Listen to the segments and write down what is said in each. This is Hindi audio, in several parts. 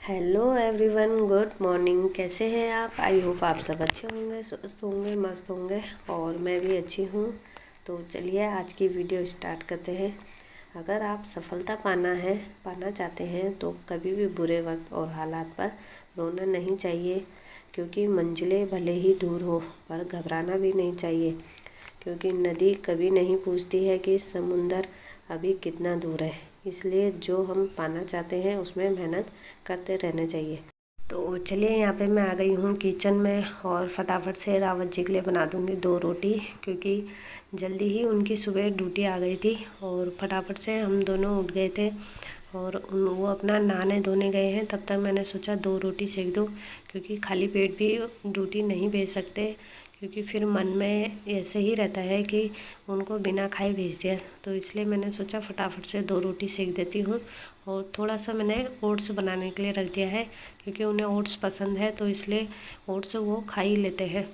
Hello everyone, good morning. कैसे हैं आप? आई होप आप सब अच्छे होंगे, स्वस्थ होंगे, मस्त होंगे और मैं भी अच्छी हूँ। तो चलिए आज की वीडियो स्टार्ट करते हैं। अगर आप सफलता पाना चाहते हैं तो कभी भी बुरे वक्त और हालात पर रोना नहीं चाहिए, क्योंकि मंजिलें भले ही दूर हो पर घबराना भी नहीं चाहिए, क्योंकि नदी कभी नहीं पूछती है कि समुंदर अभी कितना दूर है। इसलिए जो हम पाना चाहते हैं उसमें मेहनत करते रहना चाहिए। तो चलिए यहाँ पे मैं आ गई हूँ किचन में और फटाफट से रावत जी के लिए बना दूँगी 2 रोटी, क्योंकि जल्दी ही उनकी सुबह ड्यूटी आ गई थी और फटाफट से हम दोनों उठ गए थे और वो अपना नहाने धोने गए हैं। तब तक मैंने सोचा 2 रोटी सेक दूँ, क्योंकि खाली पेट भी ड्यूटी नहीं भेज सकते, क्योंकि फिर मन में ऐसे ही रहता है कि उनको बिना खाए भेज दिया। तो इसलिए मैंने सोचा फटाफट से 2 रोटी सेक देती हूँ। और थोड़ा सा मैंने ओट्स बनाने के लिए रख दिया है, क्योंकि उन्हें ओट्स पसंद है, तो इसलिए ओट्स वो खा ही लेते हैं।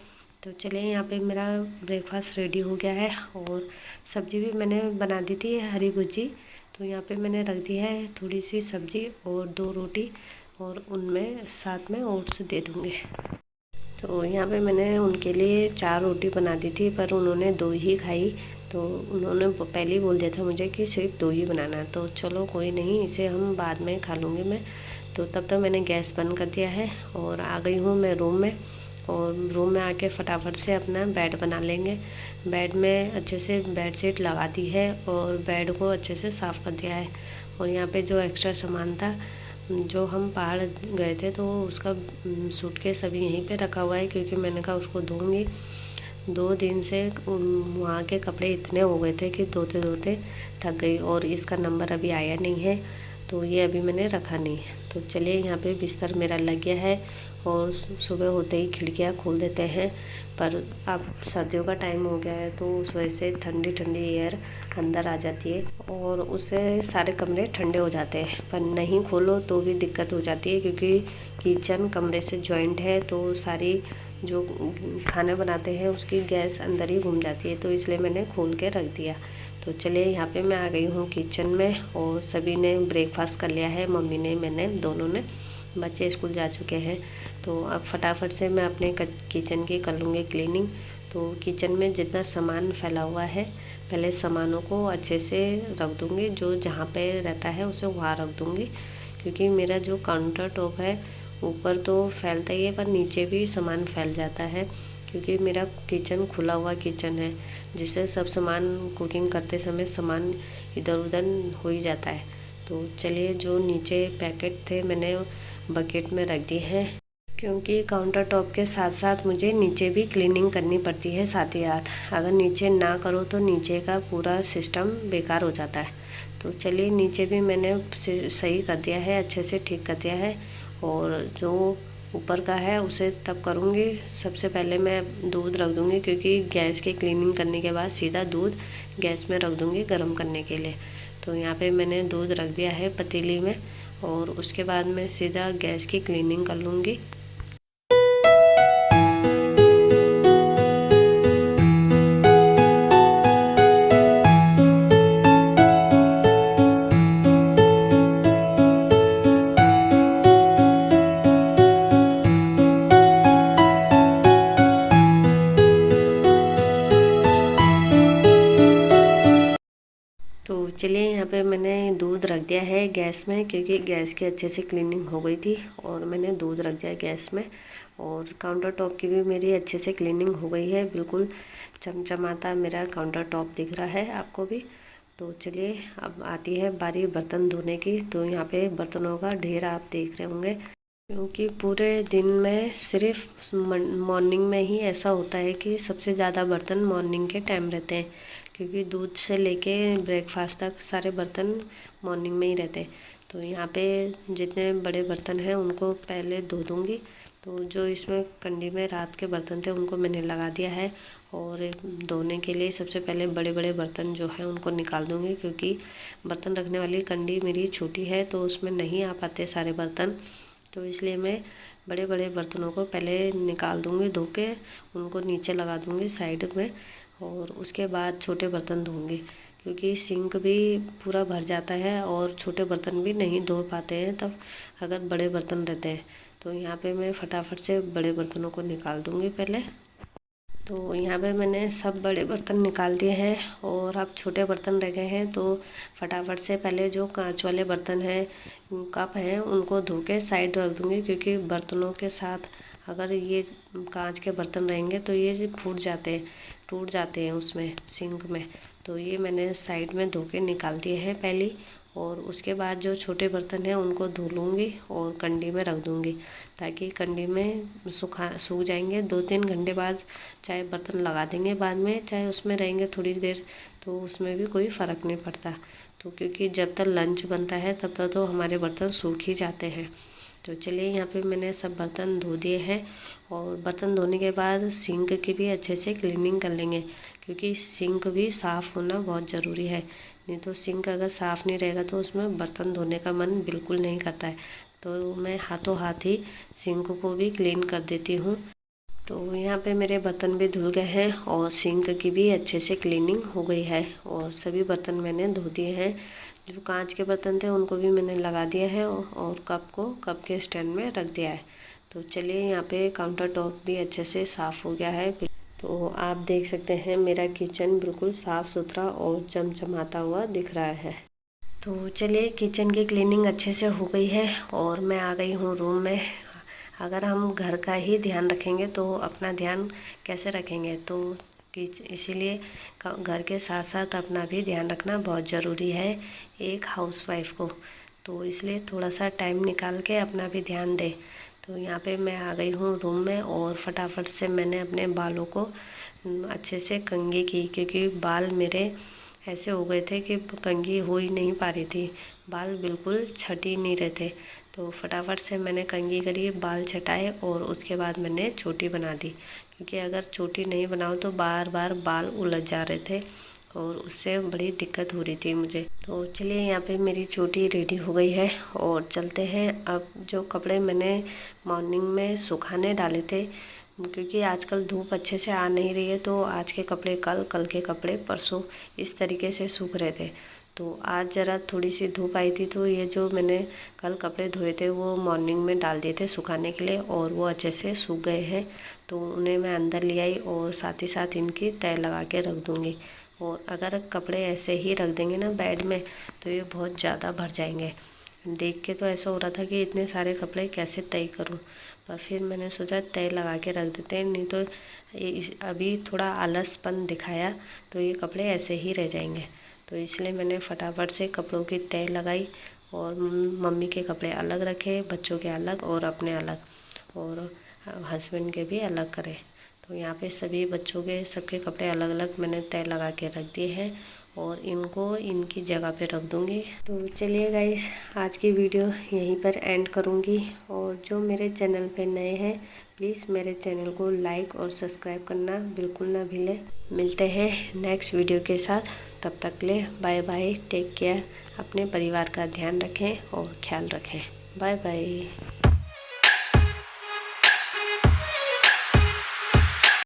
तो चलिए यहाँ पे मेरा ब्रेकफास्ट रेडी हो गया है और सब्ज़ी भी मैंने बना दी थी, हरी भुजी। तो यहाँ पे मैंने रख दी है थोड़ी सी सब्ज़ी और 2 रोटी, और उनमें साथ में ओट्स दे दूँगी। तो यहाँ पे मैंने उनके लिए 4 रोटी बना दी थी, पर उन्होंने 2 ही खाई। तो उन्होंने पहले ही बोल दिया था मुझे कि सिर्फ 2 ही बनाना है। तो चलो कोई नहीं, इसे हम बाद में खा लूँगी मैं। तो तब तक मैंने गैस बंद कर दिया है और आ गई हूँ मैं रूम में। और रूम में आके फटाफट से अपना बेड बना लेंगे। बेड में अच्छे से बेडशीट लगा दी है और बेड को अच्छे से साफ़ कर दिया है। और यहाँ पे जो एक्स्ट्रा सामान था, जो हम पहाड़ गए थे, तो उसका सूटकेस अभी यहीं पे रखा हुआ है, क्योंकि मैंने कहा उसको धोऊंगी। 2 दिन से वहाँ के कपड़े इतने हो गए थे कि धोते धोते थक गई, और इसका नंबर अभी आया नहीं है, तो ये अभी मैंने रखा नहीं है। तो चलिए यहाँ पे बिस्तर मेरा लग गया है और सुबह होते ही खिड़कियाँ खोल देते हैं। पर अब सर्दियों का टाइम हो गया है, तो उस वजह से ठंडी ठंडी एयर अंदर आ जाती है और उससे सारे कमरे ठंडे हो जाते हैं। पर नहीं खोलो तो भी दिक्कत हो जाती है, क्योंकि किचन कमरे से जॉइंट है, तो सारी जो खाने बनाते हैं उसकी गैस अंदर ही घूम जाती है। तो इसलिए मैंने खोल के रख दिया। तो चलिए यहाँ पे मैं आ गई हूँ किचन में और सभी ने ब्रेकफास्ट कर लिया है, मम्मी ने, मैंने, दोनों ने। बच्चे स्कूल जा चुके हैं। तो अब फटाफट से मैं अपने किचन की कर लूँगी क्लीनिंग। तो किचन में जितना सामान फैला हुआ है, पहले सामानों को अच्छे से रख दूँगी, जो जहाँ पे रहता है उसे वहाँ रख दूँगी, क्योंकि मेरा जो काउंटर टॉप है ऊपर तो फैलता ही है, पर नीचे भी सामान फैल जाता है, क्योंकि मेरा किचन खुला हुआ किचन है, जिससे सब सामान कुकिंग करते समय सामान इधर उधर हो ही जाता है। तो चलिए जो नीचे पैकेट थे मैंने बकेट में रख दिए हैं, क्योंकि काउंटर टॉप के साथ साथ मुझे नीचे भी क्लीनिंग करनी पड़ती है साथ ही साथ। अगर नीचे ना करो तो नीचे का पूरा सिस्टम बेकार हो जाता है। तो चलिए नीचे भी मैंने सही कर दिया है, अच्छे से ठीक कर दिया है। और जो ऊपर का है उसे तब करूँगी। सबसे पहले मैं दूध रख दूँगी, क्योंकि गैस की क्लीनिंग करने के बाद सीधा दूध गैस में रख दूँगी गर्म करने के लिए। तो यहाँ पे मैंने दूध रख दिया है पतीली में, और उसके बाद मैं सीधा गैस की क्लीनिंग कर लूँगी। तो चलिए यहाँ पे मैंने दूध रख दिया है गैस में, क्योंकि गैस की अच्छे से क्लीनिंग हो गई थी और मैंने दूध रख दिया गैस में। और काउंटर टॉप की भी मेरी अच्छे से क्लीनिंग हो गई है, बिल्कुल चमचमाता मेरा काउंटर टॉप दिख रहा है आपको भी। तो चलिए अब आती है बारी बर्तन धोने की। तो यहाँ पे बर्तनों का ढेर आप देख रहे होंगे, क्योंकि पूरे दिन में सिर्फ मॉर्निंग में ही ऐसा होता है कि सबसे ज़्यादा बर्तन मॉर्निंग के टाइम रहते हैं, क्योंकि दूध से लेके ब्रेकफास्ट तक सारे बर्तन मॉर्निंग में ही रहते हैं। तो यहाँ पे जितने बड़े बर्तन हैं उनको पहले धो दूँगी। तो जो इसमें कंडी में रात के बर्तन थे उनको मैंने लगा दिया है, और धोने के लिए सबसे पहले बड़े बड़े बर्तन जो हैं उनको निकाल दूँगी, क्योंकि बर्तन रखने वाली कंडी मेरी छोटी है, तो उसमें नहीं आ पाते सारे बर्तन। तो इसलिए मैं बड़े बड़े बर्तनों को पहले निकाल दूँगी धो के, उनको नीचे लगा दूँगी साइड में, और उसके बाद छोटे बर्तन धोऊँगी, क्योंकि सिंक भी पूरा भर जाता है और छोटे बर्तन भी नहीं धो पाते हैं तब, अगर बड़े बर्तन रहते हैं। तो यहाँ पे मैं फटाफट से बड़े बर्तनों को निकाल दूँगी पहले। तो यहाँ पे मैंने सब बड़े बर्तन निकाल दिए हैं और अब छोटे बर्तन रह गए हैं। तो फटाफट से पहले जो कांच वाले बर्तन हैं, कप हैं, उनको धो के साइड रख दूँगी, क्योंकि बर्तनों के साथ अगर ये कांच के बर्तन रहेंगे तो ये फूट जाते हैं, टूट जाते हैं उसमें, सिंक में। तो ये मैंने साइड में धो के निकाल दिए हैं पहले। और उसके बाद जो छोटे बर्तन हैं उनको धो लूँगी और कंडी में रख दूँगी, ताकि कंडी में सूख जाएंगे। 2-3 घंटे बाद चाहे बर्तन लगा देंगे बाद में, चाहे उसमें रहेंगे थोड़ी देर, तो उसमें भी कोई फ़र्क नहीं पड़ता। तो क्योंकि जब तक लंच बनता है तब तक तो हमारे बर्तन सूख ही जाते हैं। तो चलिए, यहाँ पे मैंने सब बर्तन धो दिए हैं। और बर्तन धोने के बाद सिंक की भी अच्छे से क्लीनिंग कर लेंगे, क्योंकि सिंक भी साफ़ होना बहुत ज़रूरी है। नहीं तो सिंक अगर साफ़ नहीं रहेगा तो उसमें बर्तन धोने का मन बिल्कुल नहीं करता है। तो मैं हाथों हाथ ही सिंक को भी क्लीन कर देती हूँ। तो यहाँ पे मेरे बर्तन भी धुल गए हैं और सिंक की भी अच्छे से क्लीनिंग हो गई है और सभी बर्तन मैंने धो दिए हैं। जो कांच के बर्तन थे उनको भी मैंने लगा दिया है और कप के स्टैंड में रख दिया है। तो चलिए, यहाँ पे काउंटर टॉप भी अच्छे से साफ़ हो गया है। तो आप देख सकते हैं मेरा किचन बिल्कुल साफ़ सुथरा और चमचमाता हुआ दिख रहा है। तो चलिए, किचन की क्लीनिंग अच्छे से हो गई है और मैं आ गई हूँ रूम में। अगर हम घर का ही ध्यान रखेंगे तो अपना ध्यान कैसे रखेंगे, तो इसीलिए घर के साथ साथ अपना भी ध्यान रखना बहुत ज़रूरी है एक हाउसवाइफ को। तो इसलिए थोड़ा सा टाइम निकाल के अपना भी ध्यान दे। तो यहाँ पे मैं आ गई हूँ रूम में और फटाफट से मैंने अपने बालों को अच्छे से कंघी की, क्योंकि बाल मेरे ऐसे हो गए थे कि कंघी हो ही नहीं पा रही थी, बाल बिल्कुल छट ही नहीं रहे थे। तो फटाफट से मैंने कंघी करी, बाल छटाए और उसके बाद मैंने चोटी बना दी, क्योंकि अगर चोटी नहीं बनाओ तो बार बार बाल उलझ जा रहे थे और उससे बड़ी दिक्कत हो रही थी मुझे। तो चलिए, यहाँ पे मेरी चोटी रेडी हो गई है और चलते हैं। अब जो कपड़े मैंने मॉर्निंग में सुखाने डाले थे, क्योंकि आजकल धूप अच्छे से आ नहीं रही है, तो आज के कपड़े कल के कपड़े परसों, इस तरीके से सूख रहे थे। तो आज ज़रा थोड़ी सी धूप आई थी, तो ये जो मैंने कल कपड़े धोए थे वो मॉर्निंग में डाल दिए थे सुखाने के लिए और वो अच्छे से सूख गए हैं। तो उन्हें मैं अंदर ले आई और साथ ही साथ इनकी तह लगा के रख दूँगी। और अगर कपड़े ऐसे ही रख देंगे ना बेड में तो ये बहुत ज़्यादा भर जाएंगे। देख के तो ऐसा हो रहा था कि इतने सारे कपड़े कैसे तय करूं, पर फिर मैंने सोचा तय लगा के रख देते हैं, नहीं तो ये अभी थोड़ा आलसपन दिखाया तो ये कपड़े ऐसे ही रह जाएंगे। तो इसलिए मैंने फटाफट से कपड़ों की तय लगाई और मम्मी के कपड़े अलग रखे, बच्चों के अलग और अपने अलग, और हस्बैंड के भी अलग करे। तो यहाँ पे सभी बच्चों के सबके कपड़े अलग अलग मैंने तय लगा के रख दिए हैं और इनको इनकी जगह पे रख दूँगी। तो चलिए गाइस, आज की वीडियो यहीं पर एंड करूँगी। और जो मेरे चैनल पे नए हैं प्लीज़ मेरे चैनल को लाइक और सब्सक्राइब करना बिल्कुल ना भूलें। मिलते हैं नेक्स्ट वीडियो के साथ, तब तक ले बाय बाय, टेक केयर। अपने परिवार का ध्यान रखें और ख्याल रखें। Bye bye.